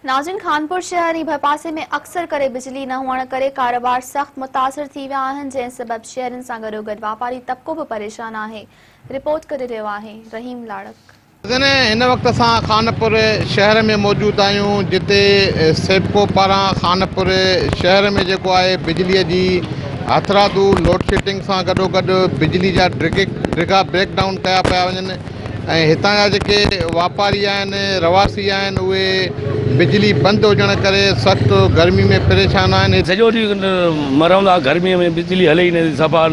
नाज़रीन, खानपुर शहर ऐं भरपासे में अक्सर करे बिजली न हुअण करे कारोबार सख्त मुतासिर थी विया आहिनि, जंहिं सबबि शहरनि सां गॾोगॾु वापारी तबिको बि परेशान आहे। रिपोर्ट करे रहियो आहे रहीम लाड़क। हिन वक़्तु असां खानपुर शहर में मौजूदु आहियूं, जिते सेपको पारां खानपुर शहर में जेको आहे बिजलीअ जी हथरादू लोड शेडिंग सां गॾोगॾु बिजली जा ड्रिगा ब्रेकडाउन कया पिया वञनि ऐं हितां जा जेके वापारी आहिनि, रवासी आहिनि, उहे बिजली बंदि हुजण करे सख़्तु गर्मी में परेशान आहिनि। सॼो ॾींहुं मरऊं था गर्मीअ में, बिजली हले ई नथी, सफ़ा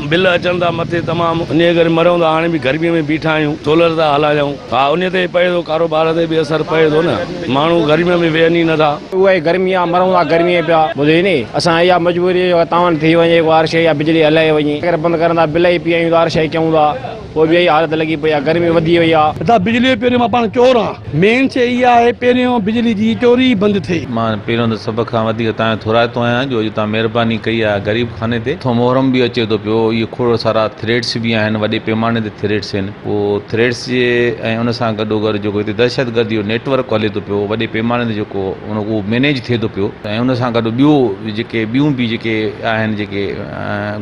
बिल अचनि था मथे तमामु, उन करे मरऊं था। हाणे बि गर्मीअ में बीठा आहियूं, सोलर था हलायूं। हा, उन ते पए थो, कारोबार ते बि असरु पए थो न, माण्हू गर्मीअ में वेहनि ई नथा। उहा गर्मी आहे, मरऊं था गर्मीअ पिया। ॿुधे नी, असां इहा मजबूरी तव्हां थी वञे हर शइ या बिजली हलाए वञे, अगरि बंदि करनि था बिल ई पी आहियूं, हर शइ कयूं था, पोइ बि इहा हालत लॻी पई आहे, गर्मी वधी वई आहे। हितां बिजली पहिरियों मां पाण चोर आहियां, मेन शइ इहा आहे पहिरियों बिजली जी चोरी बंदि थिए। मां पहिरियों त सभ खां वधीक तव्हांजो थोराइतो आहियां जो तव्हां महिरबानी कई आहे ग़रीब खाने ते। थो मोहरम बि अचे थो पियो, इहे खोड़ सारा थ्रेड्स बि आहिनि, वॾे पैमाने ते थ्रेड्स आहिनि। पोइ थ्रेड्स जे ऐं उन सां गॾोगॾु जेको हिते दहशतगर्दी जो नेटवर्क हले थो पियो, वॾे पैमाने ते जेको उहो मैनेज थिए थो पियो, ऐं उन सां गॾु ॿियूं बि जेके आहिनि, जेके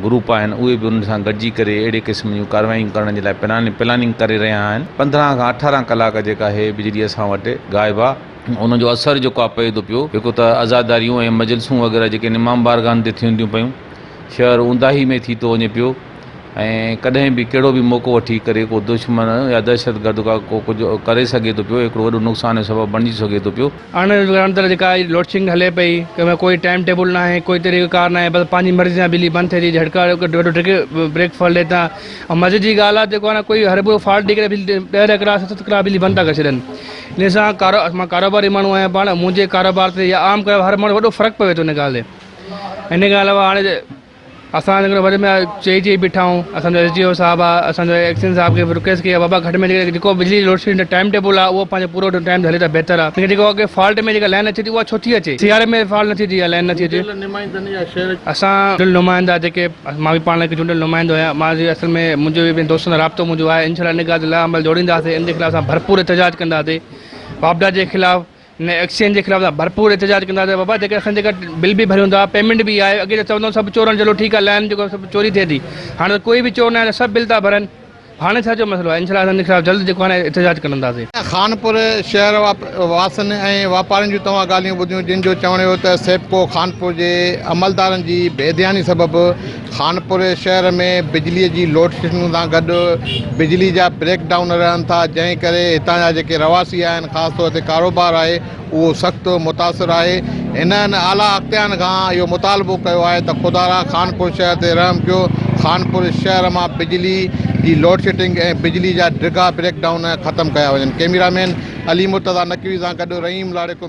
ग्रुप आहिनि, उहे बि उन सां गॾिजी करे अहिड़े क़िस्म जूं कार्रवाई करण जे लाइ प्लानिंग करे रहिया आहिनि। 15 खां 18 कलाक जेका आहे बिजली असां वटि गाइबु आहे। उनजो असरु जेको आहे पए थो पियो। हिकु त आज़ादारियूं ऐं मजलिसूं वग़ैरह जेके इमाम बारगाहनि ते थींदियूं पियूं, शहर ऊंदाही में थी थो वञे पियो, ऐं कॾहिं बि कहिड़ो बि मौक़ो वठी करे को दुश्मन या दहशतगर्द का को कुझु करे सघे थो पियो, हिकिड़ो वॾो नुक़सान जो सबबु बणिजी सघे थो पियो। हाणे अंदरि जेका लोड शेडिंग हले पई, कंहिंमें कोई टाइम टेबल न आहे, कोई तरीक़ेकार न आहे, बसि पंहिंजी मर्ज़ी सां बिजली बंदि थिए थी, झटका वॾो ब्रेक फॉल ॾिए था। ऐं मज़े जी ॻाल्हि आहे जेको आहे न, कोई हर को फॉल्ट ॾेई करे 10 कलाक 7 कलाक बिजली बंदि था करे छॾनि। इन सां मां कारोबारी माण्हू आहियां, पाण मुंहिंजे कारोबार ते या आम हर माण्हू वॾो फ़र्क़ु पवे थो इन ॻाल्हि ते। इन खां अलावा हाणे असां वरी में चई बीठा आहियूं, असांजो SDO साहिबु आहे, असांजो एक्शन साहिब खे रिक्वेस्ट कई आहे, बाबा घटि में घटि जेको बिजली लोड शेडिंग टाइम टेबल आहे उहो पंहिंजो पूरो टाइम हले त बहितर आहे। लेकिन जेको अॻे फॉल्ट में जेका लाइन अचे थी उहा छो थी अचे, सियारे में फॉल्ट नथी थी, लाइन नथी अचे। असां नुमाइंदा जेके, मां बि पाण हिकु चूंडियल नुमाइंदो आहियां, मां असल में मुंहिंजो बि दोस्तनि सां राब्तो मुंहिंजो आहे। इंशाल्लाह इन ॻाल्हि लाइ अमल जोड़ींदासीं, इन जे ख़िलाफ़ असां भरपूर एहतजाज कंदासीं। वापडा जे ख़िलाफ़, न एक्सचेंज जे ख़िलाफ़ भरपूर एहतजाज कंदासीं। बाबा जेके असां जेका बिल बि भरियूं था, पेमेंट बि आहे, अॻे त चवंदा सभु चोरनि, चलो ठीकु आहे, लाइन जेको सभु चोरी थिए थी, हाणे कोई बि चोर न आहे, सभु बिल था भरनि। हाणे छा जो मसइलो आहे, इंशाल्लाह असां ख़िलाफ़ जल्द जेको आहे एहतजाज कंदासीं। खानपुर शहर वासियुनि ऐं वापारियुनि जूं तव्हां ॻाल्हियूं ॿुधियूं, जिन जो चवण हो त सेपको खानपुर जे अमलदारनि जी बेध्यानी सबबु खानपुर शहर में बिजलीअ जी लोड शेडिंग सां गॾु बिजली जा ब्रेकडाउन रहनि था, जंहिं करे हितां जा जेके रवासी आहिनि, ख़ासि तौर ते कारोबार आहे, उहो सख़्तु मुतासिर आहे। हिननि आला अख़्तियारनि खां इहो मुतालबो कयो आहे त ख़ुदा खानपुर शहर ते रहम कयो, खानपुर शहर मां बिजली जी लोड शेडिंग ऐं बिजली जा ड्रिगा ब्रेकडाउन ख़तमु कया वञनि। कैमरामैन अली मुर्तज़ा नकवी सां गॾु रहीम लाड़े को।